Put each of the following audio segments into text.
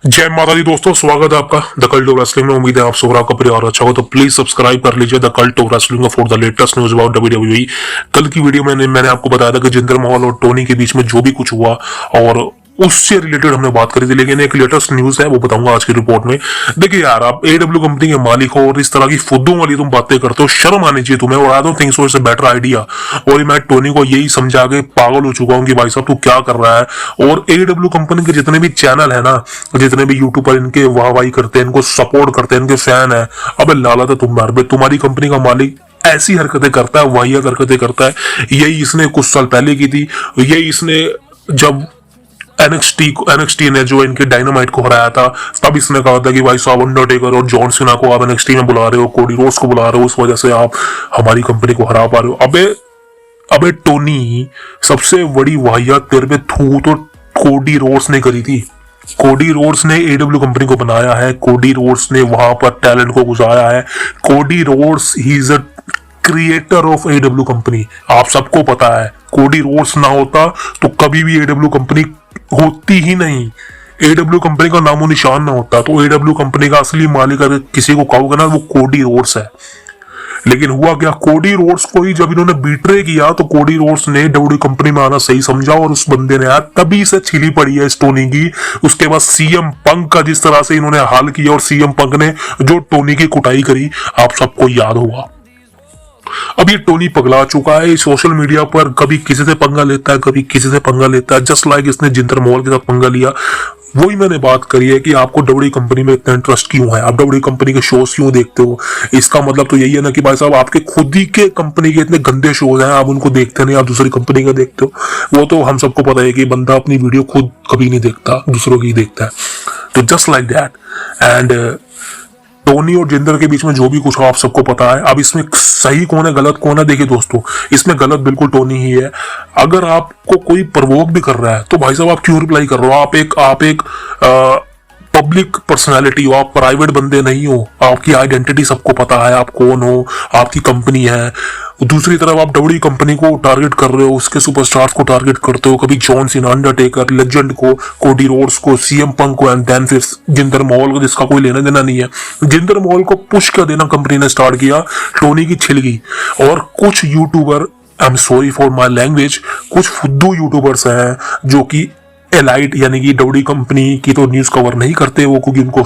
जय माता दी दोस्तों, स्वागत है आपका द कल्ट ऑफ रेसलिंग में। उम्मीद है आप सब आपका परिवार अच्छा हो, तो प्लीज सब्सक्राइब कर लीजिए the cult of wrestling for the latest news about WWE. कल की वीडियो में मैंने आपको बताया था कि जिंदर महल और टोनी के बीच में जो भी कुछ हुआ और उससे रिलेटेड हमने बात करी थी, लेकिन एक लेटेस्ट न्यूज है वो बताऊंगा आज की रिपोर्ट में। देखिए यार, आप एडब्ल्यू कंपनी के मालिक हो और इस तरह की फुद्दों वाली तुम बातें करते हो, शर्म आनी चाहिए तुम्हें। और I don't think so it's a better idea. और मैं टोनी को यही समझा के पागल हो चुका हूँ कि भाई साहब तू क्या कर रहा है। और एडब्ल्यू कंपनी के जितने भी चैनल है ना, जितने भी यूट्यूबर इनके वाहवाही करते हैं, इनको सपोर्ट करते हैं, इनके फैन है, अबे लाला तो तुम मार, तुम्हारी कंपनी का मालिक ऐसी हरकतें करता है, वाहियात हरकतें करता है। यही इसने कुछ साल पहले की थी। यही इसने जब एनएक्सटी ने जो इनके डायनामाइट को हराया था, तब इसने कहा था कि भाई साहब अंडरटेकर और जॉन सीना को आप एनएक्सटी में बुला रहे हो, कोडी रोड्स को बुला रहे हो, उस वजह से आप हमारी कंपनी को हरा पा रहे हो। अबे टोनी, सबसे बड़ी वाहियात तेरे पे थू तो कोडी रोड्स ने करी थी। कोडी रोड्स ने एडब्ल्यू कंपनी को बनाया है, कोडी रोड्स ने वहां पर टैलेंट को गुजारा है। Cody Rhodes he is a creator of AEW company, आप सबको पता है। कोडी रोड्स ना होता तो कभी भी एडब्ल्यू कंपनी होती ही नहीं, एडब्ल्यू कंपनी का नामो निशान ना होता। तो एडब्ल्यू कंपनी का असली मालिक अगर किसी को कहोगे ना, वो कोडी रोड्स है। लेकिन हुआ क्या, कोडी रोड्स को ही जब इन्होंने बीट्रे किया तो कोडी रोड्स ने डब्ल्यू कंपनी में आना सही समझा, और उस बंदे ने यार तभी से छिली पड़ी है टोनी की। उसके बाद सीएम पंक का जिस तरह से इन्होंने हाल किया और सीएम पंक ने जो टोनी की कुटाई करी, आप सबको याद होगा। अब ये टोनी पगला चुका है, सोशल मीडिया पर कभी किसी से पंगा लेता है, कभी किसी से पंगा लेता है, जस्ट लाइक इसने जिंदर महल के साथ पंगा लिया। वही मैंने बात करी है कि आपको डब्ल्यूडब्ल्यूई कंपनी में इतना इंटरेस्ट क्यों है, आप डब्ल्यूडब्ल्यूई कंपनी के शोज क्यों देखते हो। इसका मतलब तो यही है ना कि भाई साहब आपके खुद ही के कंपनी के इतने गंदे शोज हैं, आप उनको देखते नहीं, आप दूसरी कंपनी का देखते हो। वो तो हम सबको पता है कि बंदा अपनी वीडियो खुद कभी नहीं देखता, दूसरों की देखता है। तो just like that, and Tony और जिंदर के बीच में जो भी कुछ हो आप सबको पता है। अब इसमें सही कौन है, गलत कौन है, देखिए दोस्तों, इसमें गलत बिल्कुल टोनी ही है। अगर आपको कोई प्रवोक भी कर रहा है तो भाई साहब आप क्यों रिप्लाई कर रहे हो। आप एक पब्लिक पर्सनालिटी हो, आप प्राइवेट बंदे नहीं हो। आपकी आइडेंटिटी सबको पता है, आप कौन हो, आपकी कंपनी है। दूसरी तरफ आप डब्ल्यूडब्ल्यूई कंपनी को टारगेट कर रहे हो, उसके सुपरस्टार्स को टारगेट करते हो, कभी जॉन सीना, अंडरटेकर, लेजेंड को, कोडी रोड्स को, सीएम पंक को, एंड देन फिर जिंदर महल को, जिसका कोई लेना देना नहीं है। जिंदर महल को पुश कर देना कंपनी ने स्टार्ट किया, टोनी की छिल गई। और कुछ YouTuber, I am sorry for my language, कुछ फुद्दू यूट्यूबर्स हैं जो कि एलाइट यानी कि डब्ल्यूडब्ल्यूई कंपनी की तो न्यूज कवर नहीं करते वो, क्योंकि उनको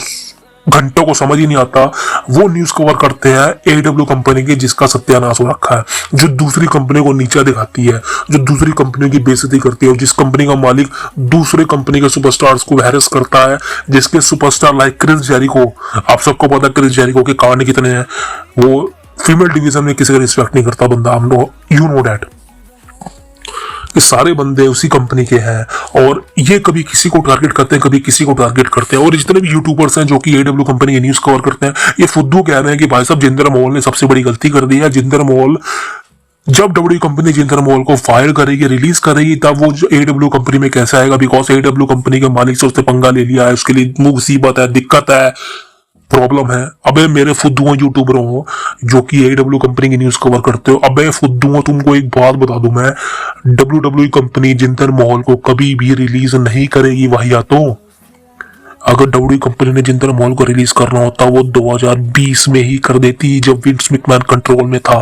घंटों को समझ ही नहीं आता। वो न्यूज कवर करते हैं एडब्ल्यू कंपनी की, जिसका सत्यानाश हो रखा है, जो दूसरी कंपनी को नीचा दिखाती है, जो दूसरी कंपनियों की बेइज्जती करती है, और जिस कंपनी का मालिक दूसरे कंपनी के सुपरस्टार्स को हैरेस करता है, जिसके सुपरस्टार लाइक क्रिस जेरिको, आप सबको पता है क्रिस जेरिको के कांड कितने हैं। वो फीमेल डिवीजन में किसी का रिस्पेक्ट नहीं करता बंदा, हम नो, यू नो दैट। ये सारे बंदे उसी कंपनी के हैं और ये कभी किसी को टारगेट करते हैं, कभी किसी को टारगेट करते हैं। और जितने भी यूट्यूबर्स हैं जो कि एडब्ल्यू कंपनी की न्यूज कवर करते हैं, ये फुद्दू कह रहे हैं कि भाई साहब जिंदर महल ने सबसे बड़ी गलती कर दी है। जिंदर महल, जब डब्ल्यूडब्ल्यूई कंपनी जिंदर महल को फायर करेगी, रिलीज करेगी, तब वो एडब्ल्यू कंपनी में कैसे आएगा, बिकॉज एडब्ल्यू कंपनी के मालिक से उसने पंगा ले लिया है, उसके लिए मुसीबत है, दिक्कत है, प्रॉब्लम है। अबे मेरे फुद्दुओं यूट्यूबरों हो जो कि एडब्ल्यू कंपनी की न्यूज कवर करते हो, अबे फुद्दुओं, तुमको एक बात बता दूं मैं, डब्ल्यूडब्ल्यूई कंपनी जिंदर महल को कभी भी रिलीज नहीं करेगी वाहियातों। अगर डब्ल्यूडब्ल्यूई कंपनी ने जिंदर महल को रिलीज करना होता वो 2020 में ही कर देती, जब विंस मैकमैन कंट्रोल में था।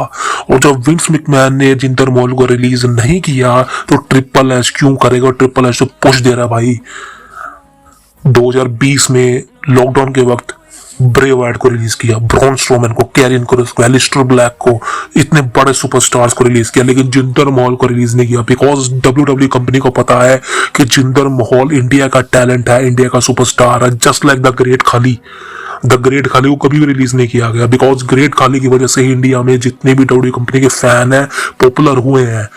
और जब विंस मैकमैन ने जिंदर महल को रिलीज नहीं किया तो ट्रिपल एच क्यों करेगा। ट्रिपल एच तो पुश दे रहा भाई। 2020 में लॉकडाउन के वक्त ब्रे वाइट को रिलीज किया, ब्रॉन स्ट्रोमैन को, कैरियन क्रोस को, एलिस्टर ब्लैक को, इतने बड़े सुपरस्टार्स को रिलीज किया, लेकिन जिंदर महल को रिलीज नहीं किया, बिकॉज डब्ल्यूडब्ल्यूई कंपनी को पता है कि जिंदर महल इंडिया का टैलेंट है, इंडिया का सुपरस्टार है, जस्ट लाइक द ग्रेट खाली। द ग्रेट खाली को कभी भी रिलीज नहीं किया गया, बिकॉज ग्रेट खाली की वजह से ही इंडिया में जितने भी डब्ल्यूडब्ल्यूई कंपनी के फैन है पॉपुलर हुए हैं।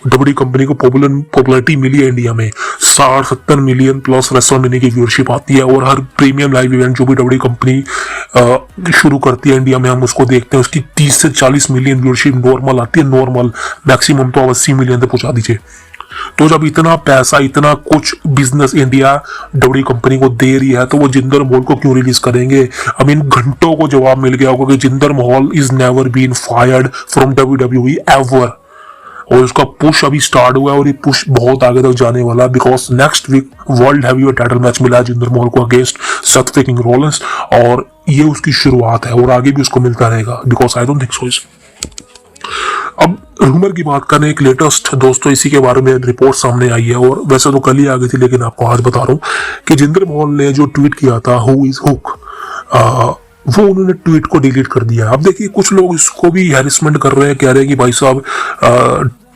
डब्ल्यूडब्ल्यूई कंपनी को पॉपुलरिटी मिली है इंडिया में, 60-70 मिलियन प्लस रेसलमेनिया की व्यूअरशिप आती है। और हर प्रीमियम लाइव इवेंट जो भी डब्ल्यूडब्ल्यूई कंपनी शुरू करती है इंडिया में, हम उसको देखते हैं, उसकी 30 से 40 मिलियन व्यूअरशिप नॉर्मल आती है, नॉर्मल। मैक्सिमम तो 80 मिलियन तक पहुंचा दीजिए। तो जब इतना पैसा, इतना कुछ बिजनेस इंडिया डब्ल्यूडब्ल्यूई कंपनी को दे रही है, तो वो जिंदर महल को क्यों रिलीज करेंगे। अब इन घंटों को जवाब मिल गया होगा कि Jinder Mahal is never been fired from WWE ever. और उसका पुश अभी स्टार्ट हुआ है और ये पुश बहुत आगे तक जाने वाला है, because next week world heavyweight title match मिला है जिंदर महल को अगेंस्ट सेथ फ्रीकिंग रॉलिंस, और ये उसकी शुरुआत है और आगे भी उसको मिलता रहेगा, because I don't think so. अब रूमर की बात करें, एक लेटेस्ट दोस्तों इसी के बारे में रिपोर्ट सामने आई है, और वैसे तो कल ही आ गई थी लेकिन आपको आज बता रहा हूँ कि जिंदर महल ने जो ट्वीट किया था हु इज हुक, वो उन्होंने ट्वीट को डिलीट कर दिया। अब देखिए कुछ लोग इसको भी हैरेसमेंट कर रहे हैं, कह रहे हैं कि भाई साहब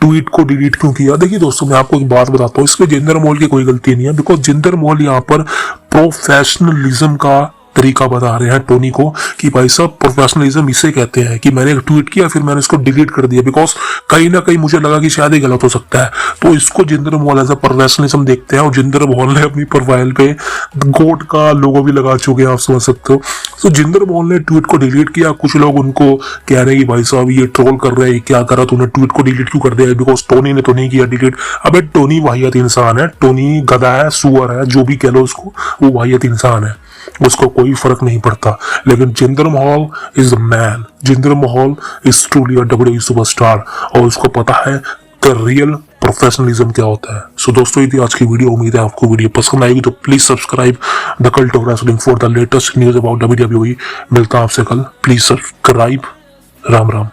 ट्वीट को डिलीट क्यों किया। देखिए दोस्तों मैं आपको एक बात बताता हूँ, इसमें जिंदर महल की कोई गलती नहीं है, बिकॉज जिंदर महल यहाँ पर प्रोफेशनलिज्म का तरीका बता रहे हैं टोनी को कि भाई साहब प्रोफेशनलिज्म इसे कहते हैं कि मैंने एक ट्वीट किया फिर मैंने इसको डिलीट कर दिया, बिकॉज कहीं ना कहीं मुझे लगा कि शायद ये गलत हो सकता है, तो इसको जिंदर महल एज अ प्रोफेशनलिज्म देखते हैं। और जिंदर महल ने अपनी प्रोफाइल पे गोट का लोगो भी लगा चुके हैं, आप समझ सकते हो। तो जिंदर महल ने ट्वीट को डिलीट किया, कुछ लोग उनको कह रहे हैं कि भाई साहब ये ट्रोल कर रहे हैं, क्या करा तूने, ट्वीट को डिलीट क्यों कर दिया, बिकॉज टोनी ने तो नहीं किया डिलीट। अबे टोनी वाहियत इंसान है, टोनी गधा है, सुअर है, जो भी कह लो उसको, वो वाहियत इंसान है, उसको कोई फर्क नहीं पड़ता। लेकिन Jinder Mahal is the man, Jinder Mahal is truly a WWE superstar, और उसको पता है द रियल प्रोफेशनलिज्म क्या होता है। सो दोस्तों ये थी आज की वीडियो, उम्मीद है आपको वीडियो पसंद आएगी, तो please subscribe the cult of wrestling for the latest news about WWE. मिलता हूं आपसे कल, प्लीज सब्सक्राइब। राम राम।